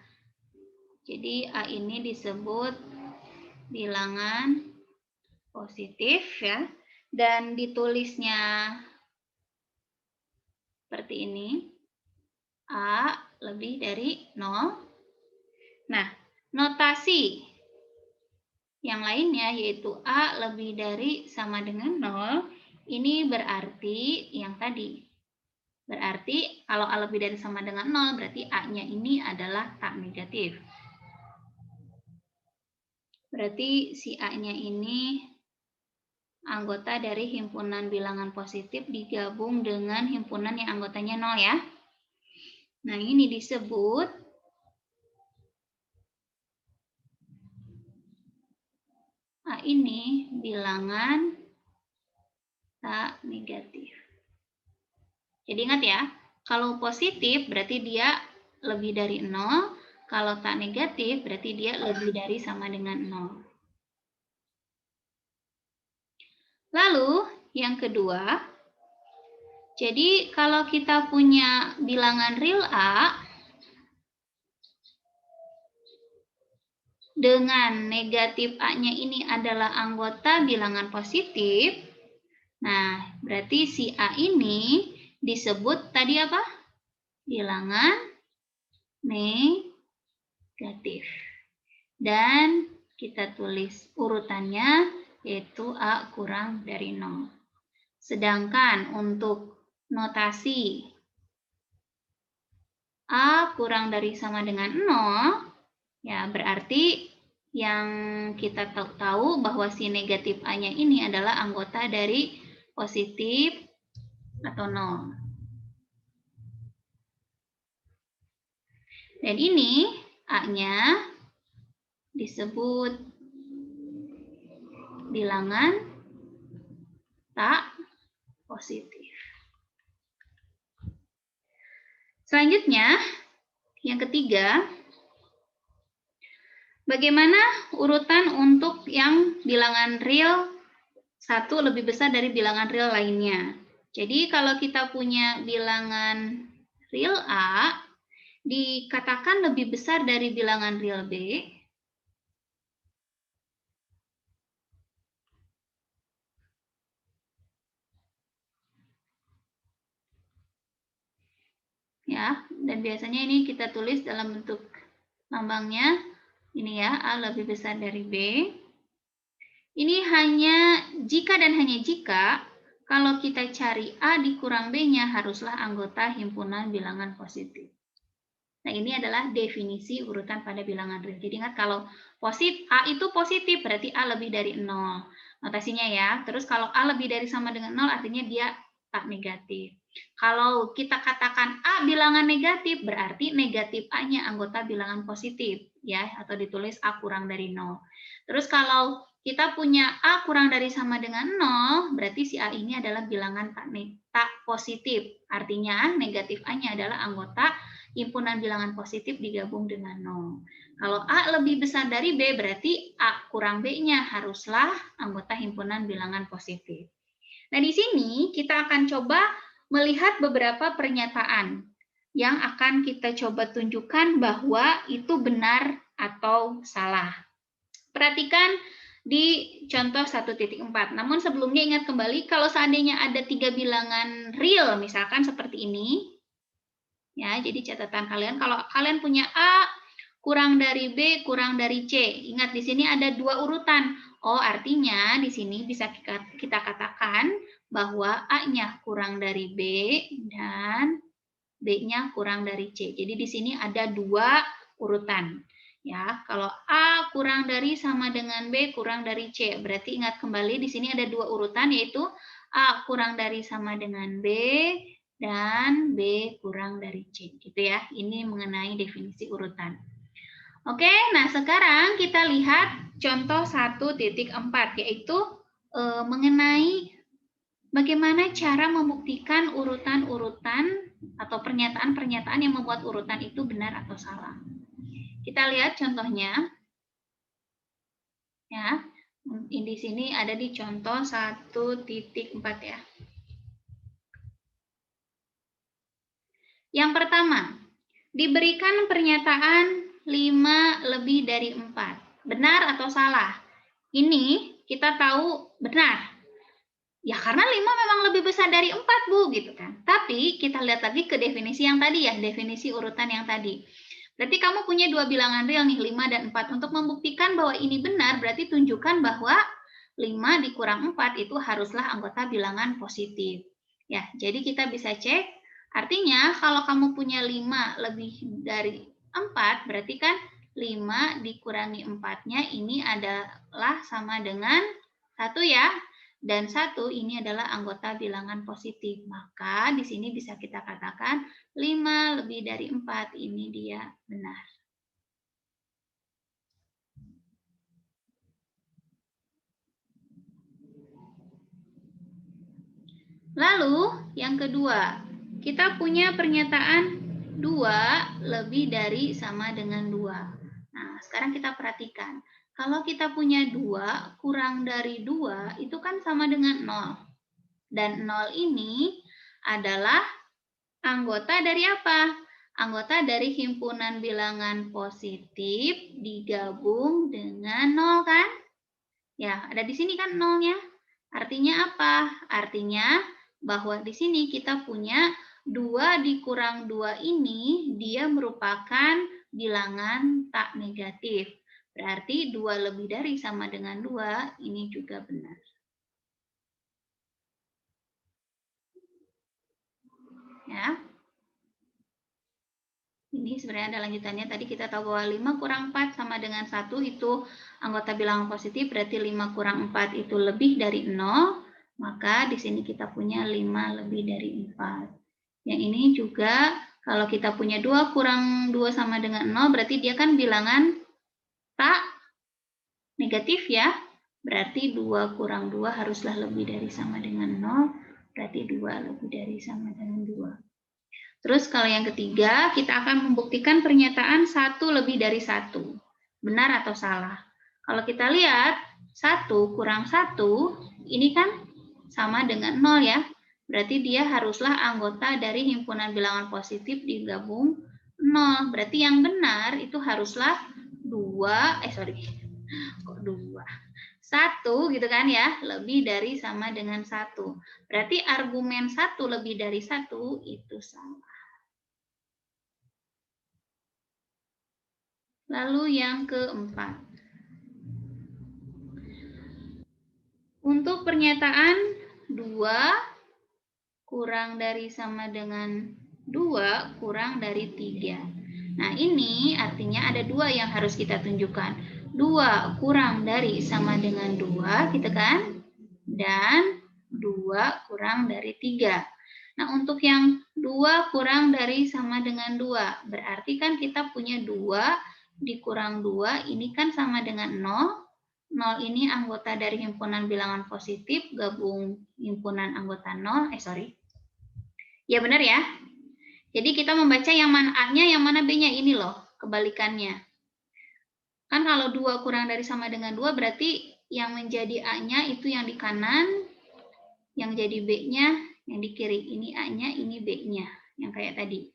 Jadi A ini disebut bilangan positif, ya. Dan ditulisnya seperti ini, A lebih dari 0. Nah, notasi yang lainnya yaitu A lebih dari sama dengan 0, ini berarti yang tadi. Berarti kalau A lebih dari sama dengan 0, berarti A-nya ini adalah tak negatif. Berarti si A-nya ini anggota dari himpunan bilangan positif digabung dengan himpunan yang anggotanya 0 ya. Nah, ini disebut A ini bilangan tak negatif. Jadi ingat ya, kalau positif berarti dia lebih dari 0, kalau tak negatif berarti dia lebih dari sama dengan 0. Lalu yang kedua, jadi kalau kita punya bilangan real A dengan negatif A-nya ini adalah anggota bilangan positif, nah berarti si A ini disebut tadi apa? Bilangan negatif. Dan kita tulis urutannya yaitu A kurang dari 0. Sedangkan untuk notasi A kurang dari sama dengan 0, ya berarti yang kita tahu bahwa si negatif A-nya ini adalah anggota dari positif atau 0. Dan ini A-nya disebut bilangan tak positif. Selanjutnya, yang ketiga, bagaimana urutan untuk yang bilangan real satu lebih besar dari bilangan real lainnya? Jadi kalau kita punya bilangan real A dikatakan lebih besar dari bilangan real B, ya, dan biasanya ini kita tulis dalam bentuk lambangnya, ini ya, A lebih besar dari B. Ini hanya jika dan hanya jika kalau kita cari A dikurang B-nya haruslah anggota himpunan bilangan positif. Nah, ini adalah definisi urutan pada bilangan real. Jadi ingat kalau positif A itu positif berarti A lebih dari 0. Notasinya ya. Terus kalau A lebih dari sama dengan 0 artinya dia tak negatif. Kalau kita katakan A bilangan negatif berarti negatif A-nya anggota bilangan positif ya, atau ditulis A kurang dari 0. Terus kalau kita punya A kurang dari sama dengan 0, berarti si A ini adalah bilangan tak positif. Artinya negatif A-nya adalah anggota himpunan bilangan positif digabung dengan 0. Kalau A lebih besar dari B, berarti A kurang B-nya haruslah anggota himpunan bilangan positif. Nah, di sini kita akan coba melihat beberapa pernyataan yang akan kita coba tunjukkan bahwa itu benar atau salah. Perhatikan di contoh 1.4. Namun sebelumnya ingat kembali, kalau seandainya ada 3 bilangan real, misalkan seperti ini, ya, jadi catatan kalian, kalau kalian punya A kurang dari B, kurang dari C. Ingat di sini ada dua urutan. Oh, artinya di sini bisa kita katakan bahwa A-nya kurang dari B dan B-nya kurang dari C. Jadi di sini ada dua urutan. Ya, kalau A kurang dari sama dengan B kurang dari C. Berarti ingat kembali di sini ada dua urutan, yaitu A kurang dari sama dengan B dan B kurang dari C. Gitu ya. Ini mengenai definisi urutan. Oke, nah sekarang kita lihat contoh 1.4, yaitu mengenai bagaimana cara membuktikan urutan-urutan atau pernyataan-pernyataan yang membuat urutan itu benar atau salah. Kita lihat contohnya. Ya, di sini ada di contoh 1.4 ya. Yang pertama, diberikan pernyataan 5 lebih dari 4. Benar atau salah? Ini kita tahu benar. Ya karena 5 memang lebih besar dari 4, Bu, gitu kan. Tapi kita lihat lagi ke definisi yang tadi ya, definisi urutan yang tadi. Berarti kamu punya dua bilangan real nih, 5 dan 4. Untuk membuktikan bahwa ini benar, berarti tunjukkan bahwa 5 dikurang 4 itu haruslah anggota bilangan positif. Ya, jadi kita bisa cek. Artinya kalau kamu punya 5 lebih dari 4, berarti kan 5 dikurangi 4-nya ini adalah sama dengan 1 ya. Dan 1 ini adalah anggota bilangan positif. Maka di sini bisa kita katakan 5 lebih dari 4 ini dia benar. Lalu yang kedua, kita punya pernyataan 2 lebih dari sama dengan 2. Nah, sekarang kita perhatikan. Kalau kita punya 2 kurang dari 2 itu kan sama dengan 0. Dan 0 ini adalah anggota dari apa? Anggota dari himpunan bilangan positif digabung dengan 0 kan? Ya, ada di sini kan 0-nya. Artinya apa? Artinya bahwa di sini kita punya 2 dikurang 2 ini dia merupakan bilangan tak negatif. Berarti 2 lebih dari sama dengan 2 ini juga benar. Ya. Ini sebenarnya ada lanjutannya. Tadi kita tahu bahwa 5 kurang 4 sama dengan 1 itu anggota bilangan positif, berarti 5 kurang 4 itu lebih dari 0. Maka di sini kita punya 5 lebih dari 4. Yang ini juga kalau kita punya 2 kurang 2 sama dengan 0, berarti dia kan bilangan tak negatif ya. Berarti 2 kurang 2 haruslah lebih dari sama dengan 0. Berarti 2 lebih dari sama dengan 2. Terus kalau yang ketiga, kita akan membuktikan pernyataan 1 lebih dari 1. Benar atau salah? Kalau kita lihat, 1 kurang 1, ini kan sama dengan 0 ya. Berarti dia haruslah anggota dari himpunan bilangan positif digabung 0. Berarti yang benar itu haruslah 1 gitu kan ya, lebih dari sama dengan 1. Berarti argumen 1 lebih dari 1 itu salah. Lalu yang keempat. Untuk pernyataan 2 kurang dari sama dengan 2 kurang dari 3. Nah, ini artinya ada 2 yang harus kita tunjukkan. 2 kurang dari sama dengan 2, gitu kan? Dan 2 kurang dari 3. Nah, untuk yang 2 kurang dari sama dengan 2, berarti kan kita punya 2 dikurang 2, ini kan sama dengan 0. 0 ini anggota dari himpunan bilangan positif, gabung himpunan anggota 0. Ya benar ya. Jadi kita membaca yang mana A-nya, yang mana B-nya, ini loh, kebalikannya. Kan kalau 2 kurang dari sama dengan 2, berarti yang menjadi A-nya itu yang di kanan, yang jadi B-nya yang di kiri. Ini A-nya, ini B-nya, yang kayak tadi.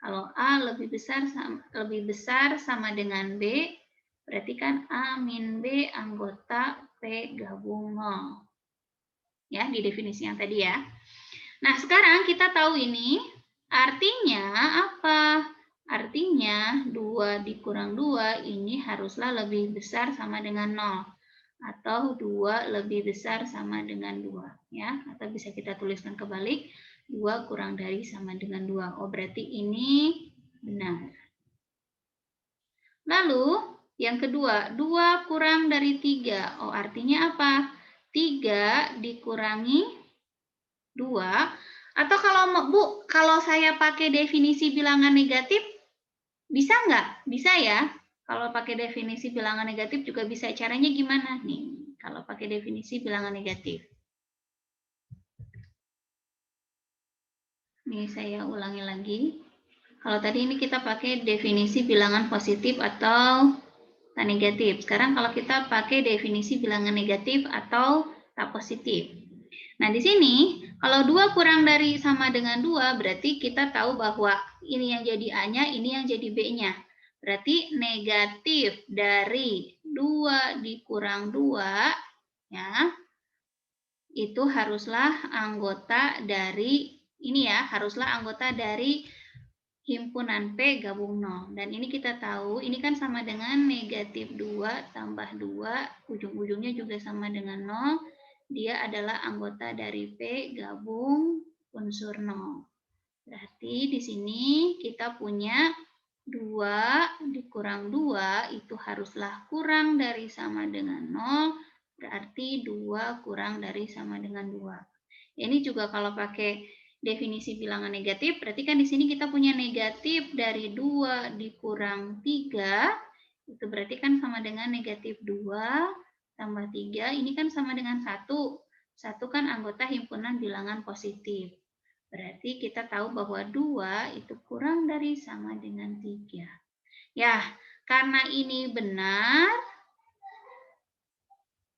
Kalau A lebih besar sama dengan B, berarti kan A min B anggota P gabung 0. Ya, di definisi yang tadi ya. Nah, sekarang kita tahu ini artinya apa? Artinya 2 dikurang 2 ini haruslah lebih besar sama dengan 0. Atau 2 lebih besar sama dengan 2. Ya, atau bisa kita tuliskan kebalik, 2 kurang dari sama dengan 2. Oh, berarti ini benar. Lalu, yang kedua, 2 kurang dari 3. Oh, artinya apa? 3 dikurangi 2. Atau kalau saya pakai definisi bilangan negatif, bisa nggak? Bisa ya. Kalau pakai definisi bilangan negatif juga bisa. Caranya gimana nih? Kalau pakai definisi bilangan negatif. Nih saya ulangi lagi. Kalau tadi ini kita pakai definisi bilangan positif atau tak negatif. Sekarang kalau kita pakai definisi bilangan negatif atau tak positif. Nah, di sini kalau 2 kurang dari sama dengan 2, berarti kita tahu bahwa ini yang jadi A-nya, ini yang jadi B-nya. Berarti negatif dari 2 dikurang 2, ya, itu haruslah anggota dari, ini ya, haruslah anggota dari himpunan P gabung 0. Dan ini kita tahu, ini kan sama dengan negatif 2 tambah 2, ujung-ujungnya juga sama dengan 0. Dia adalah anggota dari P gabung unsur 0. Berarti di sini kita punya 2 dikurang 2 itu haruslah kurang dari sama dengan 0. Berarti 2 kurang dari sama dengan 2. Ini juga kalau pakai definisi bilangan negatif, berarti kan di sini kita punya negatif dari 2 dikurang 3, itu berarti kan sama dengan negatif 2 tambah 3, ini kan sama dengan 1. 1 kan anggota himpunan bilangan positif. Berarti kita tahu bahwa 2 itu kurang dari sama dengan 3. Ya, karena ini benar,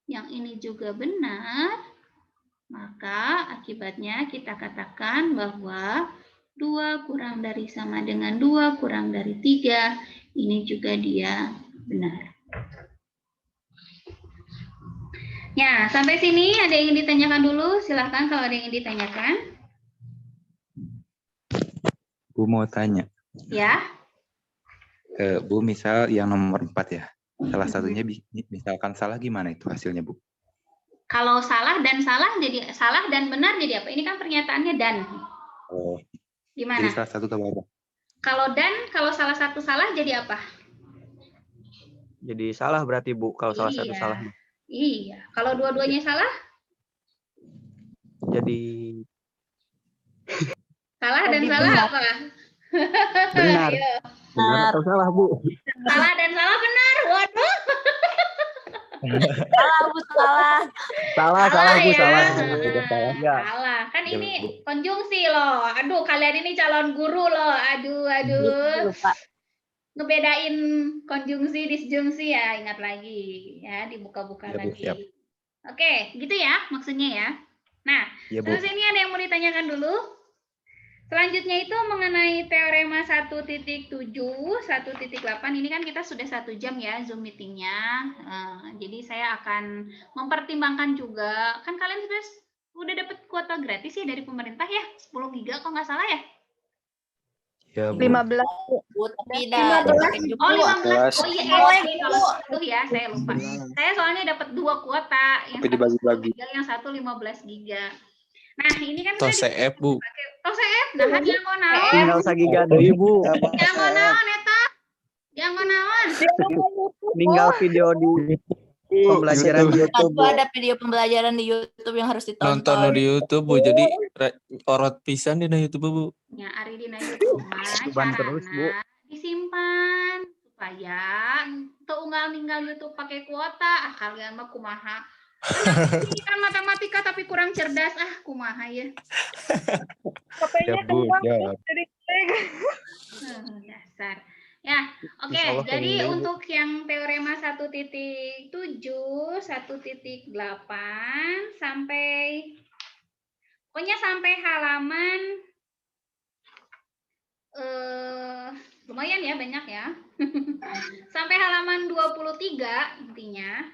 yang ini juga benar, maka akibatnya kita katakan bahwa 2 kurang dari sama dengan 2 kurang dari 3, ini juga dia benar. Ya, sampai sini ada yang ingin ditanyakan dulu? Silahkan kalau ada yang ingin ditanyakan. Bu mau tanya. Ya. Bu, misal yang nomor 4 ya. Salah satunya misalkan salah, gimana itu hasilnya, Bu? Kalau salah dan benar jadi apa? Ini kan pernyataannya dan. Oh. Gimana? Jadi salah satu ke bawah. Kalau salah satu salah jadi apa? Jadi salah berarti, Bu, kalau salah satu salah. Iya. Kalau dua-duanya salah? Jadi salah dan salah benar. apa? Benar. Benar atau salah, Bu? Salah dan salah benar. Waduh. Salah, Bu, salah. Salah, Bu, ya. salah. Ya. Salah. Kan ini konjungsi loh. Aduh, kalian ini calon guru loh. Aduh. Lupa. Ngebedain konjungsi, disjungsi ya, ingat lagi ya, dibuka-buka Ya, Bu, lagi. siap. Oke, gitu ya maksudnya ya. Nah, Ya, Bu. terus ini ada yang mau ditanyakan dulu. Selanjutnya itu mengenai teorema 1.7, 1.8, ini kan kita sudah 1 jam ya Zoom meetingnya. Jadi saya akan mempertimbangkan juga, kan kalian udah dapat kuota gratis ya dari pemerintah ya, 10 giga kalau nggak salah ya? Ya, Bu. 15. Bu, tidak. 15. Oh, 15. Oh iya, kalau 10 ya, saya lupa. 15. Saya soalnya dapat 2 kuota, yang Tapi dibagi-bagi. 1 giga, yang 1 15 giga. Nah, ini kan TOSEF, Bu. TOSEF, nah yang mau naon? Tinggal sagiga deui, Bu. Yang mau naon eta? Yang mau naon? Tinggal video di pembelajaran di YouTube, Aku Bu. ada video pembelajaran di YouTube yang harus ditonton. Nonton di YouTube, Bu. Jadi orot pisan di YouTube, Bu. Ya, ari dina YouTube mah Coba terus, Bu. carana disimpan supaya teu unggal ninggal YouTube pakai kuota. Kalian mah kumaha? Kan matematika tapi kurang cerdas, kumaha ya. Ya, Bu. Ya. Dasar. Ya, oke. Insya Allah Jadi pengen dulu, Bu. untuk yang teorema 1.7, 1.8 pokoknya sampai halaman lumayan ya, banyak ya. Sampai halaman 23 intinya.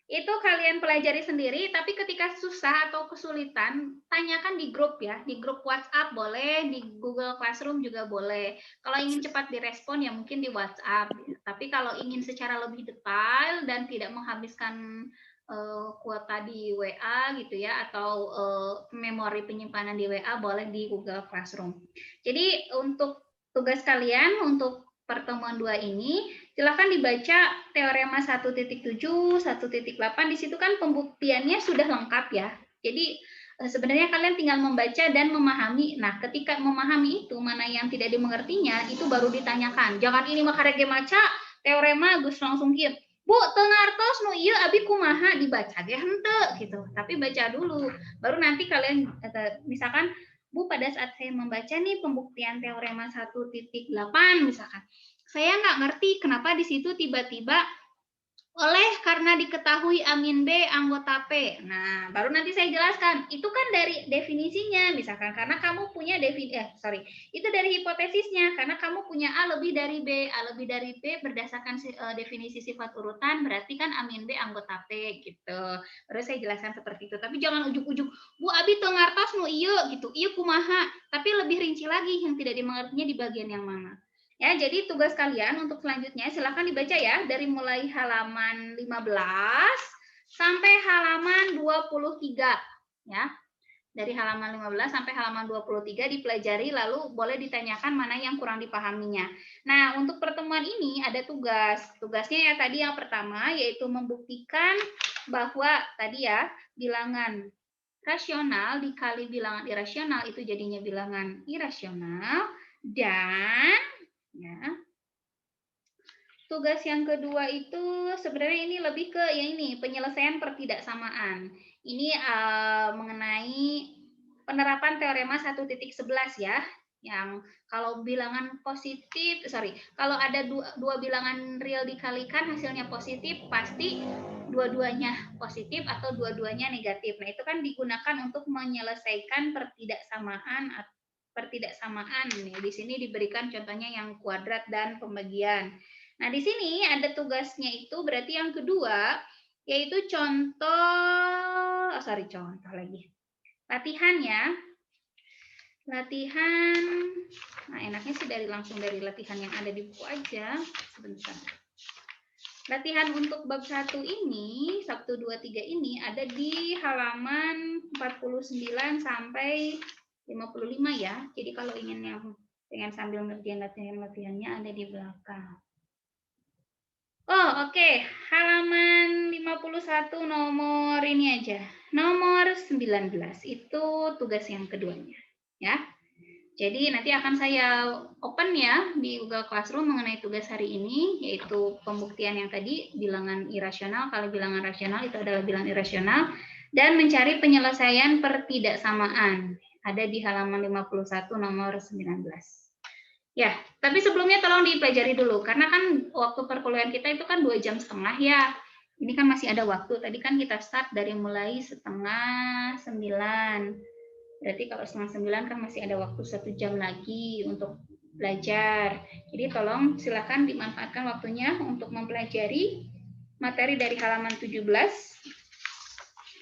Itu kalian pelajari sendiri, tapi ketika susah atau kesulitan, tanyakan di grup ya. Di grup WhatsApp boleh, di Google Classroom juga boleh. Kalau ingin cepat direspon ya mungkin di WhatsApp. Tapi kalau ingin secara lebih detail dan tidak menghabiskan kuota di WA gitu ya, atau memori penyimpanan di WA boleh di Google Classroom. Jadi untuk tugas kalian untuk pertemuan 2 ini, silakan dibaca teorema 1.7, 1.8. Di situ kan pembuktiannya sudah lengkap ya. Jadi sebenarnya kalian tinggal membaca dan memahami. Nah, ketika memahami itu, mana yang tidak dimengertinya, itu baru ditanyakan. Jangan ini makarege maca, teorema Gus langsung kieu. Bu, teu ngartos nu ieu abi kumaha dibaca ge henteu gitu. Tapi baca dulu. Baru nanti kalian misalkan Bu, pada saat saya membaca nih pembuktian teorema 1.8 misalkan, saya nggak ngerti kenapa di situ tiba-tiba oleh karena diketahui amin B anggota P. Nah, baru nanti saya jelaskan. Itu kan dari definisinya, misalkan karena kamu punya itu dari hipotesisnya, karena kamu punya A lebih dari B, A lebih dari B berdasarkan definisi sifat urutan, berarti kan amin B anggota P gitu. Baru saya jelaskan seperti itu. Tapi jangan ujuk-ujuk, Bu abi teu ngartos nu ieu gitu. Ieu kumaha? Tapi lebih rinci lagi yang tidak dimengertinya di bagian yang mana. Ya, jadi tugas kalian untuk selanjutnya silakan dibaca ya dari mulai halaman 15 sampai halaman 23 ya. Dari halaman 15 sampai halaman 23 dipelajari lalu boleh ditanyakan mana yang kurang dipahaminya. Nah, untuk pertemuan ini ada tugas. Tugasnya ya tadi yang pertama yaitu membuktikan bahwa tadi ya bilangan rasional dikali bilangan irasional itu jadinya bilangan irasional dan ya. Tugas yang kedua itu sebenarnya ini lebih ke penyelesaian pertidaksamaan. Ini mengenai penerapan teorema 1.11 ya, yang kalau bilangan positif, kalau ada dua bilangan real dikalikan hasilnya positif, pasti dua-duanya positif atau dua-duanya negatif. Nah, itu kan digunakan untuk menyelesaikan pertidaksamaan. Di sini diberikan contohnya yang kuadrat dan pembagian. Nah, di sini ada tugasnya itu berarti yang kedua yaitu latihan ya. Latihan. Nah, enaknya sih langsung dari latihan yang ada di buku aja. Sebentar. Latihan untuk bab 1 ini, 1, 2, 3 ini ada di halaman 49 sampai 55 ya. Jadi kalau pengen sambil ngerjain latihannya ada di belakang. Oh, oke. Halaman 51 nomor ini aja. Nomor 19 itu tugas yang keduanya, ya. Jadi nanti akan saya open ya di Google Classroom mengenai tugas hari ini, yaitu pembuktian yang tadi bilangan irasional kali bilangan rasional itu adalah bilangan irasional dan mencari penyelesaian pertidaksamaan. Ada di halaman 51 nomor 19. Ya, tapi sebelumnya tolong dipelajari dulu, karena kan waktu perkuliahan kita itu kan 2,5 jam ya. Ini kan masih ada waktu, tadi kan kita start dari mulai 8:30. Berarti kalau 8:30 kan masih ada waktu 1 jam lagi untuk belajar. Jadi tolong silakan dimanfaatkan waktunya untuk mempelajari materi dari halaman 17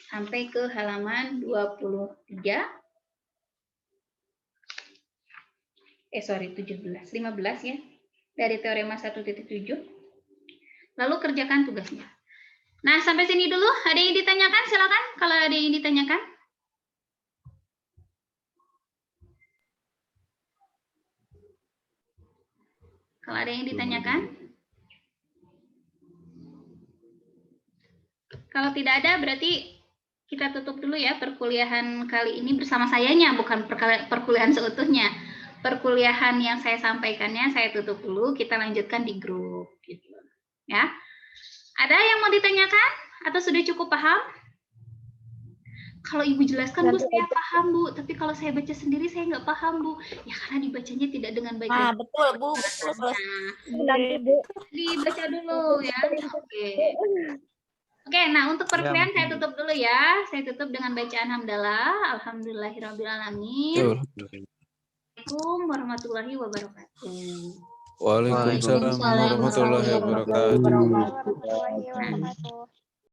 sampai ke halaman 23. 15 ya, dari teorema 1.7. Lalu kerjakan tugasnya. Nah, sampai sini dulu. Ada yang ditanyakan? Silakan kalau ada yang ditanyakan. Kalau ada yang ditanyakan. Kalau tidak ada, berarti kita tutup dulu ya perkuliahan kali ini bersama sayanya, bukan perkuliahan seutuhnya. Perkuliahan yang saya sampaikannya saya tutup dulu, kita lanjutkan di grup gitu. Ya. Ada yang mau ditanyakan atau sudah cukup paham? Kalau Ibu jelaskan Bu, saya paham Bu, tapi kalau saya baca sendiri saya nggak paham Bu. Ya karena dibacanya tidak dengan baik. Nah, betul Bu, betul. Nah, dibaca dulu ya. Oke, nah untuk perkuliahan saya tutup dulu ya. Saya tutup dengan bacaan hamdalah. Alhamdulillahirrahmanirrahim. Assalamualaikum warahmatullahi wabarakatuh. Waalaikumsalam warahmatullahi wabarakatuh.